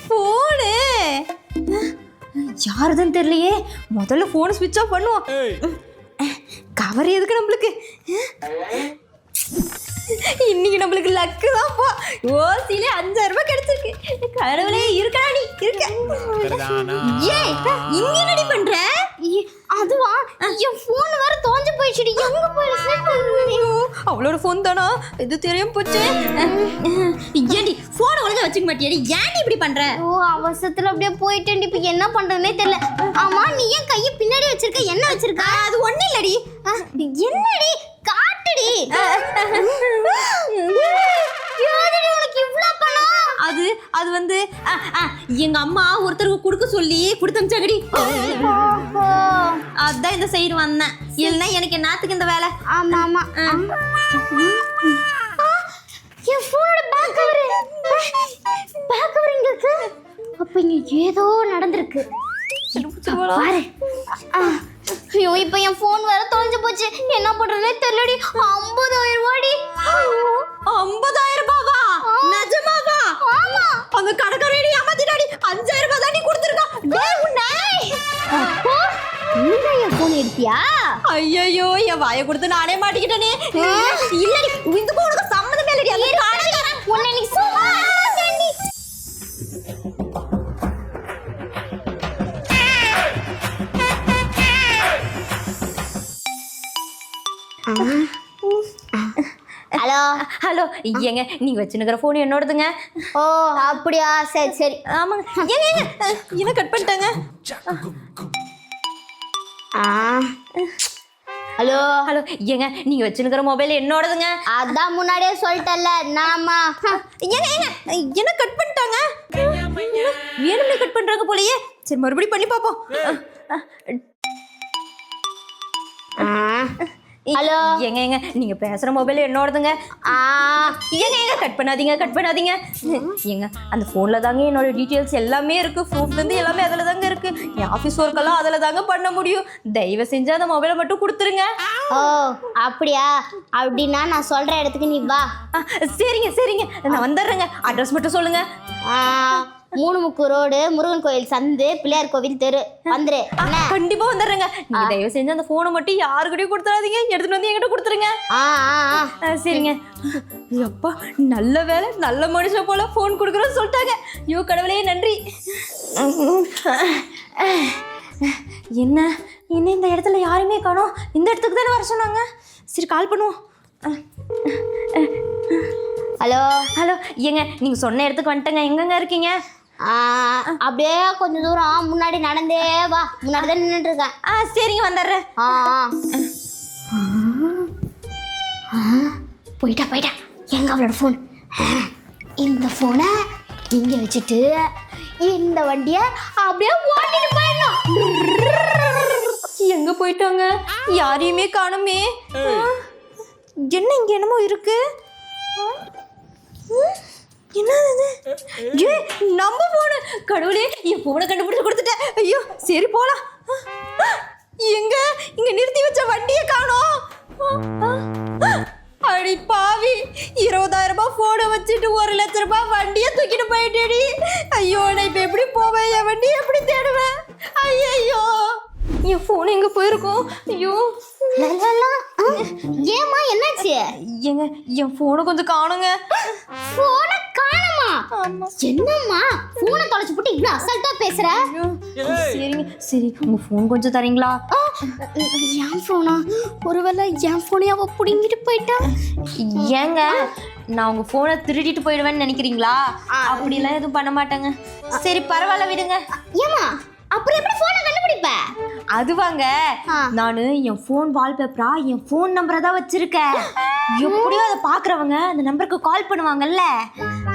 Phone யாருதுன்னு தெரியலையே. முதல்ல ஃபோனை ஸ்விட்ச் ஆஃப் பண்ணுவோம். கவர் எதுக்கு நம்மளுக்கு? இன்னைக்கு நம்மளுக்கு லக்கு தான்ப்பா. ஓசிலே 5000 ரூபாய் கிடைச்சிருக்கு. கடவுளே இருக்கடா நீ இருக்க. ஏய் இங்க என்னடி பண்ற? அதுவா என் ஃபோன் வேற தோஞ்சு போயிடுச்சுடி. எங்க போய் செட் பண்ணு? அவளோட ஃபோன் தானா? இது தெரியாம போச்சு. ஏண்டி ஃபோனை ஒழுங்கா வச்சுக்க மாட்டியாடி? ஏன்டி இப்படி பண்ற? ஓ அவசரத்துல அப்படியே போயிட்டேன்டி. இப்போ என்ன பண்றதுனே தெரியல. ஆமா நீ ஏன் கையை பின்னாடி வச்சிருக்க? என்ன வச்சிருக்க? அது ஒண்ணு இல்லடி. என்னடி காட்டுடி. யாரடி உனக்கு இவ்ளோ பணம்? அது வந்து எங்க அம்மா ஒருத்தருக்கு கொடுக்க சொல்லி கொடுத்தமிச்சாங்கடி. அதான் இந்த சைடு வந்தேன். இல்லைன்னா எனக்கு என்னத்துக்கு இந்த வேலை? ஆமா ஆமா. என் ஃபோனோட பேக் கவர் இங்க இருக்கு. அப்ப இங்க ஏதோ நடந்திருக்கு பாரு. ஐயோ இப்போ என் ஃபோன் வேற தொலைஞ்சு போச்சு. என்ன பண்றதுனே தெரியலடி. 50000 ரூபாடி. 50000 ரூபாவா? நிஜமாவா? ஆமா. அந்த கடைக்காரடி ஏமாத்திட்டாடி. 5000 ரூபாய் தான் நீ கொடுத்திருக்கா. டேய் உன்னை. அப்போ நீங்க என் ஃபோன் எடுத்தியா? ஐயோ என் வாயை கொடுத்து நானே மாட்டிக்கிட்டேனே. இல்லடி இந்த போனுக்கு சம்மந்தமே இல்லடி. அந்த கடைக்காரன் உன்னை நீ சும்மா கேண்டி. ஹலோ ஹலோ ஏங்க நீங்க வச்சுனுக்கிற ஃபோன் என்னோடதுங்க. ஓ அப்படியா? சரி சரி. ஆமாங்க. ஏங்க என்ன கட் பண்ணிட்டாங்க. ஹலோ ஹலோ ஏங்க நீங்க வச்சுனுக்கிற மொபைல் என்னோடதுங்க. அதான் முன்னாடியே சொல்லிட்டல்ல. நாமா ஏங்க என்ன கட் பண்ணிட்டாங்க. வேணும்னே கட் பண்றாங்க போலயே. சரி மறுபடியும் பண்ணி பாப்போம். ஹலோ ஏங்க நீங்க பேசுற மொபைல் என்னோடதுங்க. ஏங்க கட் பண்ணாதீங்க. ஏங்க அந்த போன்ல தாங்க என்னோட டீட்டெயில்ஸ் எல்லாமே இருக்கு. ப்ரூஃப்ல இருந்து எல்லாமே அதுல தாங்க இருக்கு. என் ஆபீஸ் ஒர்க்கெல்லாம் அதுல தாங்க பண்ண முடியும். தயவு செஞ்சு அந்த மொபைலை மட்டும் கொடுத்துருங்க. ஓ அப்படியா? அப்படின்னா நான் சொல்ற இடத்துக்கு நீ வா. சரிங்க நான் வந்துடுறேங்க. அட்ரஸ் மட்டும் சொல்லுங்க. 3 முக்கு ரோடு, முருகன் கோயில் சந்து, பிள்ளையார் கோவில் தெரு. வந்துரு. கண்டிப்பா வந்துடுறேங்க. நீங்க தயவு செஞ்சு அந்த போனை மட்டும் யாருக்கிட்டையும் கொடுத்துடாதீங்க. எடுத்துட்டு வந்து என்கிட்ட கொடுத்துருங்க. சரிங்க. அப்பா நல்ல வேலை, நல்ல மனுஷன் போல போன் கொடுக்குறோன்னு சொல்லிட்டாங்க. ஐயோ கடவுளே நன்றி. என்ன இந்த இடத்துல யாருமே காணோம். இந்த இடத்துக்கு தானே வர சொன்னாங்க. சரி கால் பண்ணுவோம். ஹலோ ஏங்க நீங்க சொன்ன இடத்துக்கு வந்துட்டேங்க. எங்கங்க இருக்கீங்க? அப்படியே கொஞ்சம் தூரம் முன்னாடி நடந்தே வா. முன்னாடி தான் நின்றுட்டு இருக்கேன். சரிங்க வந்துடுறேன். போயிட்டா. எங்க அவளோட ஃபோன்? இந்த ஃபோனை இங்க வச்சுட்டு இந்த வண்டியை அப்படியே ஓட்டிட்டு போயிடணும். எங்க போயிட்டாங்க? யாரையுமே காணுமே. என்ன இங்க என்னமோ இருக்கு. என்னது? நம்ம போன கடவுளே என் போனை கண்டுபிடிச்சு கொடுத்துட்டேன். ஐயோ சரி போலாம். இங்க நிறுத்தி வச்ச வண்டியை காணோம். அடி பாவி 20000 ரூபாய் போனை வச்சுட்டு 1 லட்சம் ரூபாய் வண்டியை தூக்கிட்டு போயிட்டேடி. ஐயோ நான் இப்ப எப்படி போவேன்? என் வண்டியை எப்படி தேடுவேன்? ஐயோ என் போன் எங்க போயிருக்கும்? ஐயோ ஏமா என்னாச்சு? ஏங்க என் போனை கொஞ்சம் காணுங்க. போனை காணுமா? என்னம்மா போனை தொலைச்சு போட்டு இவ்வளவு அசால்ட்டா பேசுற? சரி உங்க போன் கொஞ்சம் தரீங்களா? என் போனா? ஒருவேளை என் போனை அவ புடிங்கிட்டு போயிட்டா? ஏங்க நான் உங்க போனை திருடிட்டு போயிடுவேன்னு நினைக்கிறீங்களா? அப்படிலாம் எதுவும் பண்ண மாட்டேங்க. சரி பரவாயில்ல விடுங்க. ஏமா அப்புறம் எப்படி போனை கண்டுபிடிப்ப? அதுவாங்க நானு என் போன் வால்பேப்பரா என் போன் நம்பரை தான் வச்சிருக்கேன். எப்படியோ அதை பாக்குறவங்க அந்த நம்பருக்கு கால் பண்ணுவாங்கல்ல,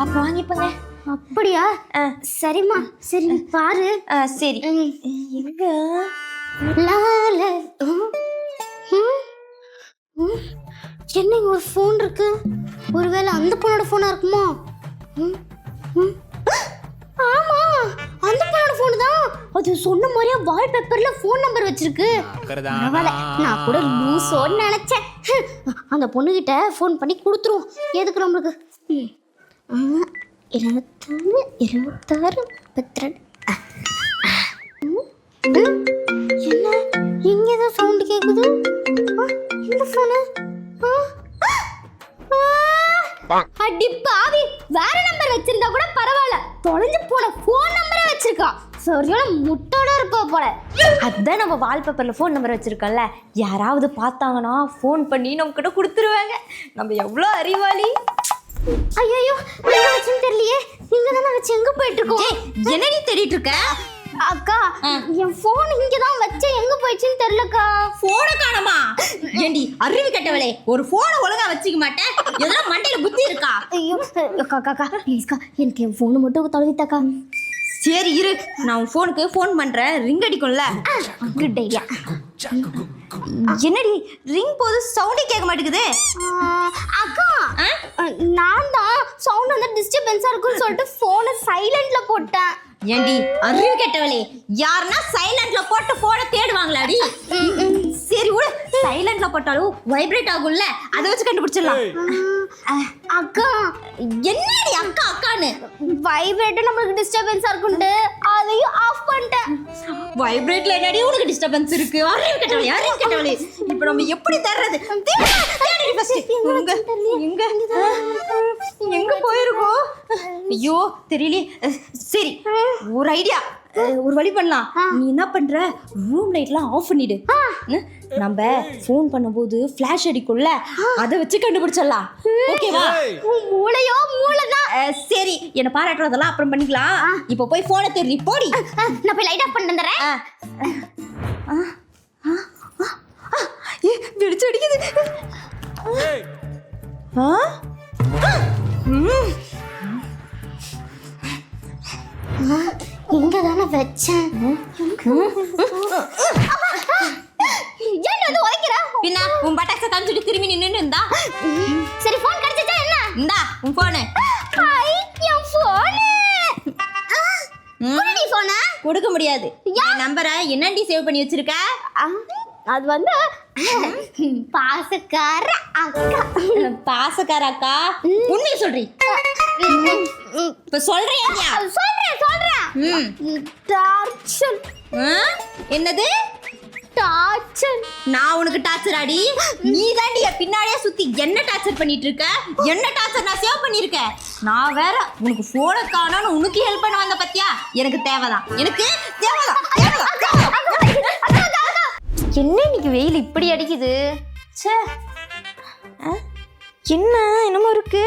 அப்ப வாங்கிப்பங்க. அப்படியா? சரிம்மா சரி பாரு. சரி எங்க என்ன ஒரு ஃபோன் இருக்கு? ஒருவேளை அந்த பொண்ணோட போனா இருக்குமோ? ஆமா அந்த பொண்ணோட போன் தான். அது சொன்ன மாதிரியா வால்பேப்பர்ல ஃபோன் நம்பர் வச்சிருக்கு. பரவாயில்ல நான் கூட லூசோன்னு நினைச்சேன். அந்த பொண்ணுகிட்ட ஃபோன் பண்ணி கொடுத்துருவோம். எதுக்கு நம்மளுக்கு? 24 26 32 என்ன இங்க ஏதோ சவுண்ட் கேக்குது இந்த போனு அடி பாவி வேற நம்பர் வச்சிருந்தா கூட பரவாயில்ல தொலைஞ்சு போன ஃபோன் நம்பரை வச்சிருக்கா சரியான முட்டோட இருப்பா போல அதான் நம்ம வால்பேப்பர்ல ஃபோன் நம்பர் வச்சிருக்கோம்ல யாராவது பார்த்தாங்கன்னா ஃபோன் பண்ணி நம்ம கிட்ட கொடுத்துருவாங்க நம்ம எவ்வளோ அறிவாளி ஐயோ எங்க வச்சுன்னு தெரியலையே இங்க தானே வச்சு எங்க போயிட்டு இருக்கோம் என்னடி தேடிட்டு இருக்க அக்கா என் போன் இங்க தான் வச்சேன் எங்க போயிடுச்சுன்னு தெரியலக்கா போனை காணோமா ஏண்டி அறிவு கெட்டவளே ஒரு போனை ஒழுங்கா வச்சுக்க மாட்டேன் எதனா மண்டையில புத்தி இருக்கா ஐயோ அக்கா அக்கா ப்ளீஸ்க்கா எனக்கு என் போன் மட்டும் தொலைவித்தாக்கா சரி இரு நான் உன் ஃபோனுக்கு ஃபோன் பண்றேன் ரிங் அடிக்கும்ல குட் ஐடியா என்னடி ரிங் போது சவுண்டே கேட்க மாட்டேங்குது அக்கா நான் தான் சவுண்ட் வந்து டிஸ்டர்பன்ஸா இருக்குன்னு சொல்லிட்டு போனை சைலண்ட்ல போட்டேன் ஏண்டி அறிவு கெட்டவளே யாருன்னா சைலண்ட்ல போட்டு போனை தேடுவாங்களாடி சரி விடு சைலண்ட்ல போட்டாலும் வைப்ரேட் ஆகும்ல அதை வச்சு கண்டுபிடிச்சிடலாம் அக்கா என்னடி அக்கா அக்கான்னு வைப்ரேட் நம்மளுக்கு டிஸ்டர்பன்ஸா இருக்குன்ட்டு அதையும் ஆஃப் பண்ணிட்டேன் வைப்ரேட்ல என்னடி உனக்கு டிஸ்டர்பன்ஸ் இருக்கு அறிவு கெட்டவளே இப்போ நம்ம எப்படி தர்றது தேடி ஃபர்ஸ்ட் எங்க போயிருக்கோம் ஐயோ தெரியல சரி ஒரு ஐடியா ஒரு வழி பண்ணலாம் நீ என்ன பண்ற ரூம் லைட்லாம் ஆஃப் பண்ணிடு நம்ம ஃபோன் பண்ணும்போது ஃபிளாஷ் அடிக்கும்ல அதை வச்சு கண்டுபிடிச்சிடலாம் ஓகேவா மூளைதான் சரி என்ன பாராட்டுறதெல்லாம் அப்புறம் பண்ணிக்கலாம் இப்போ போய் போனை தேடி போடி நான் போய் லைட் ஆஃப் பண்ணி வந்துறேன் வெடிச்சு அடிக்குது இங்க தானே வச்சேன் ஏன் வந்து உடைக்கிற பின்ன உன் பட்டாக்ஸை காமிச்சிட்டு திரும்பி நின்னு இருந்தா சரி போன் கிடைச்சிட்டா என்ன இந்தா உன் போனு ஹாய் என் போன் குடி போன் கொடுக்க முடியாது என் நம்பரை என்னடி சேவ் பண்ணி வச்சிருக்க அது வந்து பாசக்கார அக்கா பாசக்கார அக்கா உண்மையை சொல்றீ இப்ப சொல்றியா சொல்றேன் டார்ச்சர் என்னது டார்ச்சர் நான் உனக்கு டார்ச்சர் அடி நீ தாண்டி பின்னாடியே சுத்தி என்ன டார்ச்சர் பண்ணிட்டு இருக்க என்ன டார்ச்சர் நான் சேவ் பண்ணிருக்கேன் நான் வேற உனக்கு போனை காணோன்னு உனக்கு ஹெல்ப் பண்ண வந்த பத்தியா எனக்கு தேவைதான் என்ன இன்னைக்கு வெயில் இப்படி அடிக்குது ச்சே என்ன என்னமோ இருக்கு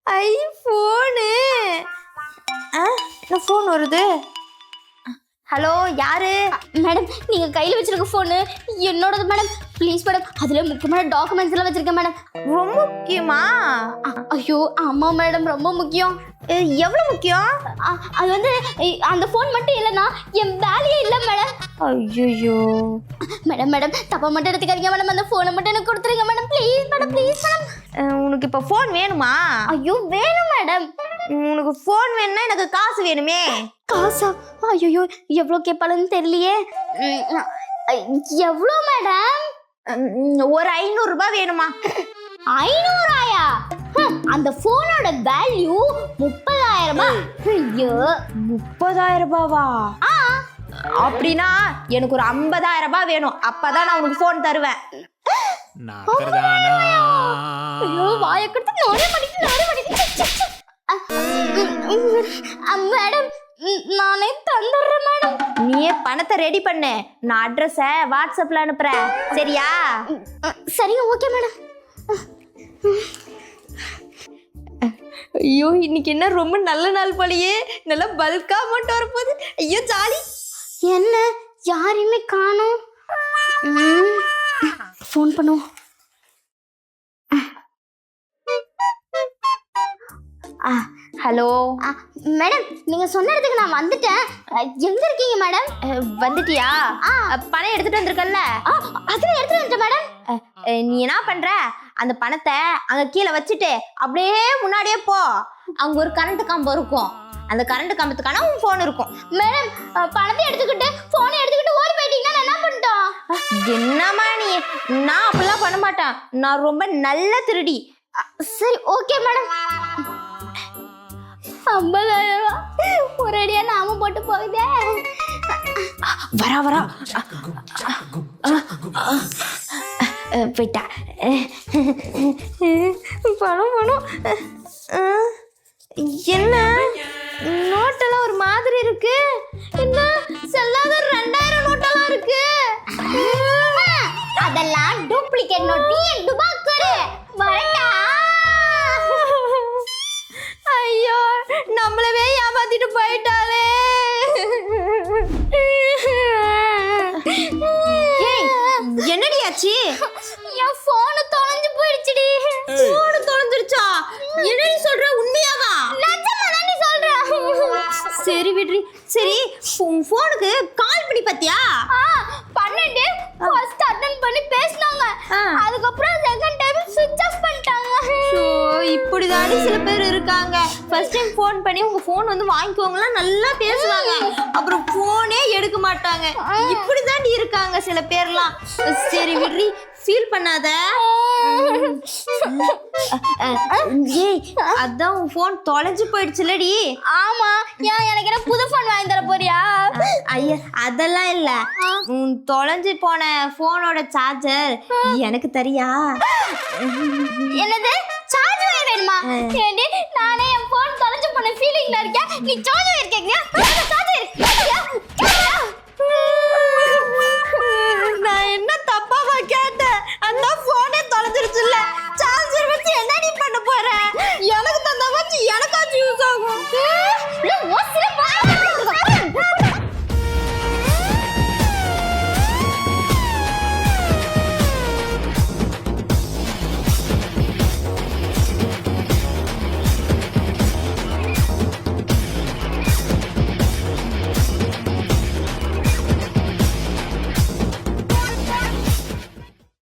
ஐபோனு என்ன ஃபோன் வருது ஹலோ யாரு மேடம் நீங்க கையில வச்சிருக்க போனு என்னோடது மேடம் ப்ளீஸ் மேடம் அதுல முக்கியமான டாக்குமெண்ட்ஸ் எல்லாம் வச்சிருக்கேன் மேடம் ரொம்ப முக்கியமா ஐயோ ஆமா மேடம் ரொம்ப முக்கியம் எவ்வளவு முக்கியம் அது வந்து அந்த போன் மட்டும் இல்லைன்னா என் வேலையே இல்லை மேடம் ஐயோ மேடம் தப்பா மட்டும் எடுத்துக்காதீங்க மேடம் அந்த போனை மட்டும் எனக்கு கொடுத்துருங்க மேடம் ப்ளீஸ் மேடம் உனக்கு இப்போ ஃபோன் வேணுமா ஐயோ வேணும் மேடம் உனக்கு ஃபோன் வேணும்னா எனக்கு காசு வேணுமே காசா ஐயோ எவ்வளோ கேட்பாளுன்னு தெரியலையே எவ்வளோ மேடம் ஒரு 500 ரூபாய் வேணுமா 500ஆயா அந்த போனோட வேல்யூ 30,000 ரூபாய் ஐயோ 30,000 ரூபாவா அப்படின்னா எனக்கு ஒரு 50,000 ரூபாய் வேணும் அப்பதான் நான் உனக்கு ஃபோன் தருவேன் ஐயோ வாயை கொடுத்து நானே பண்ணிட்டு மேடம் நானே தந்துடுறேன் மேடம் நீயே பணத்தை ரெடி பண்ணு நான் அட்ரஸை வாட்ஸ்அப்ல அனுப்புறேன் சரியா சரிங்க ஓகே மேடம் ஐயோ இன்னைக்கு என்ன ரொம்ப நல்ல நாள் போலயே நல்லா பல்கா அமௌண்ட் வரப்போகுது ஐயோ ஜாலி என்ன யாரையுமே காணோம் ஃபோன் பண்ணுவோம் ஹலோ மேடம் நீங்க சொன்ன இடத்துக்கு நான் வந்துட்டேன் எங்க இருக்கீங்க மேடம் வந்துட்டியா பணம் எடுத்துட்டு வந்திருக்கல்ல அதுல எடுத்துட்டு வந்துட்டேன் மேடம் நீ என்ன பண்ற அந்த பணத்தை அங்க கீழே வச்சுட்டு அப்படியே முன்னாடியே போ அங்க ஒரு கரண்ட் கம்பம் இருக்கும் அந்த கரண்ட் கம்பத்துக்கான உன் போன் இருக்கும் மேடம் பணத்தை எடுத்துக்கிட்டு போனை எடுத்துக்கிட்டு ஓடி போயிட்டீங்கன்னா என்ன பண்ணிட்டோம் என்னம்மா நீ நான் அப்படிலாம் பண்ண மாட்டேன் நான் ரொம்ப நல்ல திருடி சரி ஓகே மேடம். 50,000 ஒரேடியா நாம போட்டு போகுதே. வரா போயிட்டா. பணம் என்ன நோட்டெல்லாம் ஒரு மாதிரி இருக்கு. என்ன செல்லாத 2000 நோட்டெல்லாம் இருக்கு. அதெல்லாம் டூப்ளிகேட் நோட். நீ டுபாக்கரு வரடா. ஐயோ நம்மளவே ஏமாத்திட்டு போயிட்டாளே. என்னடி ஆச்சு? என் போன் தொலைஞ்சு போயிடுச்சுடி. போன் தொலைஞ்சிருச்சா? என்னடி சொல்ற? உண்மையாவா? நிஜமா தான் சொல்றேன். சரி விட்ரி. சரி உன் போனுக்கு கால் பண்ணி பாத்தியா? பண்ணிட்டு ஃபர்ஸ்ட் அட்டெண்ட் பண்ணி பேசினாங்க. அதுக்கப்புறம் செகண்ட் டைம் ஸ்விட்ச் ஆஃப் பண்ணிட்டாங்க. ஸோ இப்படிதாண்டி சில பேர் இருக்காங்க. ஃபர்ஸ்ட் டைம் ஃபோன் பண்ணி உங்க ஃபோன் வந்து வாங்கிக்கோங்கலாம் நல்லா பேசுவாங்க, அப்புறம் ஃபோனே எடுக்க மாட்டாங்க. இப்படிதாண்டி இருக்காங்க சில பேர்லாம். சரி விட்ரி, ஃபீல் பண்ணாத. ஏய் அதான் உன் ஃபோன் தொலைஞ்சு போயிடுச்சுலடி. ஆமா, ஏன் எனக்கு என்ன புது ஃபோன் வாங்கி தர போறியா? ஐயா அதெல்லாம் இல்ல, உன் தொலைஞ்சு போன ஃபோனோட சார்ஜர் எனக்கு தரியா? என்னது சார்ஜ் வேணுமா? ஏண்டி நானே என் ஃபோன் தொலைஞ்சு போன ஃபீலிங்ல இருக்கேன், நீ சார்ஜ் கேக்குறியா?